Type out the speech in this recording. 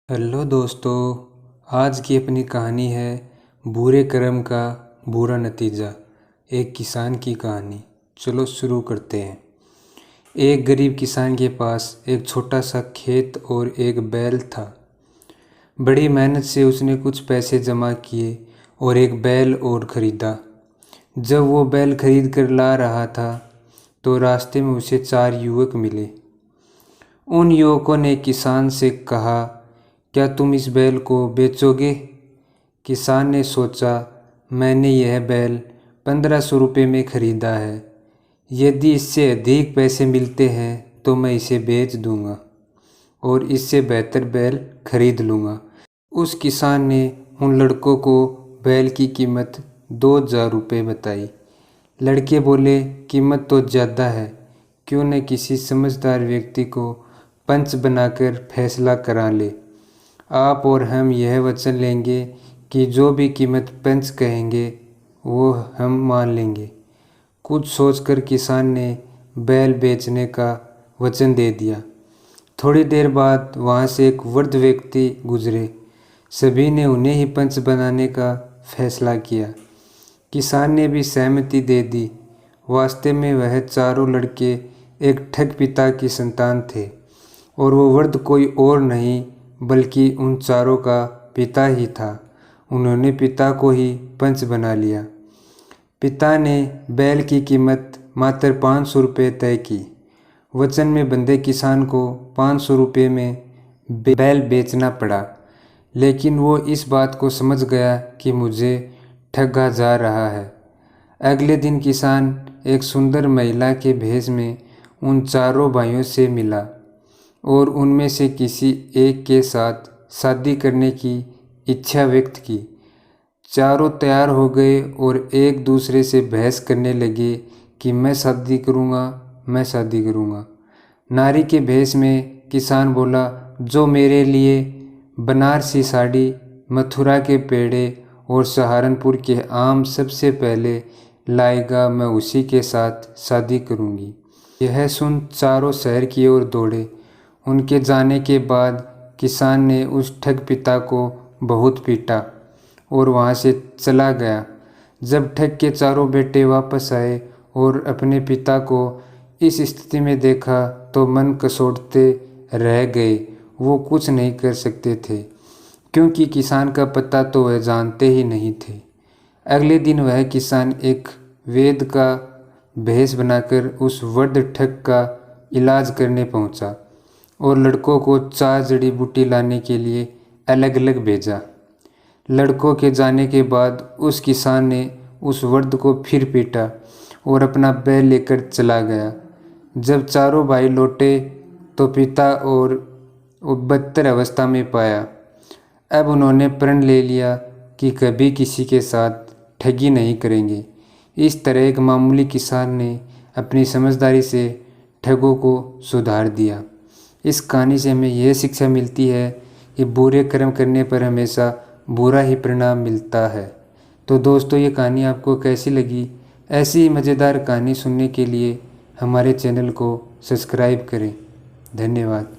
Hello दोस्तों, आज की अपनी कहानी है बुरे कर्म का बुरा नतीजा। एक किसान की कहानी। चलो शुरू करते हैं। एक गरीब किसान के पास एक छोटा सा खेत और एक बैल था। बड़ी मेहनत से उसने कुछ पैसे जमा किए और एक बैल और ख़रीदा। जब वो बैल खरीद कर ला रहा था तो रास्ते में उसे 4 युवक मिले। उन युवकों ने किसान से कहा, क्या तुम इस बैल को बेचोगे? किसान ने सोचा, मैंने यह बैल 1500 रुपये में ख़रीदा है। यदि इससे अधिक पैसे मिलते हैं तो मैं इसे बेच दूंगा और इससे बेहतर बैल खरीद लूँगा। उस किसान ने उन लड़कों को बैल की कीमत 2000 रुपये बताई। लड़के बोले, कीमत तो ज़्यादा है, क्यों न किसी समझदार व्यक्ति को पंच बनाकर फैसला करा ले। आप और हम यह वचन लेंगे कि जो भी कीमत पंच कहेंगे वो हम मान लेंगे। कुछ सोचकर किसान ने बैल बेचने का वचन दे दिया। थोड़ी देर बाद वहाँ से एक वृद्ध व्यक्ति गुजरे। सभी ने उन्हें ही पंच बनाने का फैसला किया। किसान ने भी सहमति दे दी। वास्तव में वह चारों लड़के एक ठग पिता की संतान थे और वो वृद्ध कोई और नहीं बल्कि उन चारों का पिता ही था। उन्होंने पिता को ही पंच बना लिया। पिता ने बैल की कीमत मात्र 500 रुपये तय की। वचन में बंधे किसान को 500 रुपये में बैल बेचना पड़ा, लेकिन वो इस बात को समझ गया कि मुझे ठगा जा रहा है। अगले दिन किसान एक सुंदर महिला के भेष में उन चारों भाइयों से मिला और उनमें से किसी एक के साथ शादी करने की इच्छा व्यक्त की। चारों तैयार हो गए और एक दूसरे से बहस करने लगे कि मैं शादी करूँगा, मैं शादी करूँगा। नारी के भेष में किसान बोला, जो मेरे लिए बनारसी साड़ी, मथुरा के पेड़े और सहारनपुर के आम सबसे पहले लाएगा, मैं उसी के साथ शादी करूँगी। यह सुन चारों शहर की ओर दौड़े। उनके जाने के बाद किसान ने उस ठग पिता को बहुत पीटा और वहाँ से चला गया। जब ठग के चारों बेटे वापस आए और अपने पिता को इस स्थिति में देखा तो मन कसोटते रह गए। वो कुछ नहीं कर सकते थे, क्योंकि किसान का पता तो वह जानते ही नहीं थे। अगले दिन वह किसान एक वैद्य का भेष बनाकर उस वृद्ध ठग का इलाज करने पहुंचा और लड़कों को 4 जड़ी बूटी लाने के लिए अलग अलग भेजा। लड़कों के जाने के बाद उस किसान ने उस वृद्ध को फिर पीटा और अपना बैल लेकर चला गया। जब चारों भाई लौटे तो पिता और बदतर अवस्था में पाया। अब उन्होंने प्रण ले लिया कि कभी किसी के साथ ठगी नहीं करेंगे। इस तरह एक मामूली किसान ने अपनी समझदारी से ठगों को सुधार दिया। इस कहानी से हमें यह शिक्षा मिलती है कि बुरे कर्म करने पर हमेशा बुरा ही परिणाम मिलता है। तो दोस्तों, ये कहानी आपको कैसी लगी? ऐसी ही मज़ेदार कहानी सुनने के लिए हमारे चैनल को सब्सक्राइब करें। धन्यवाद।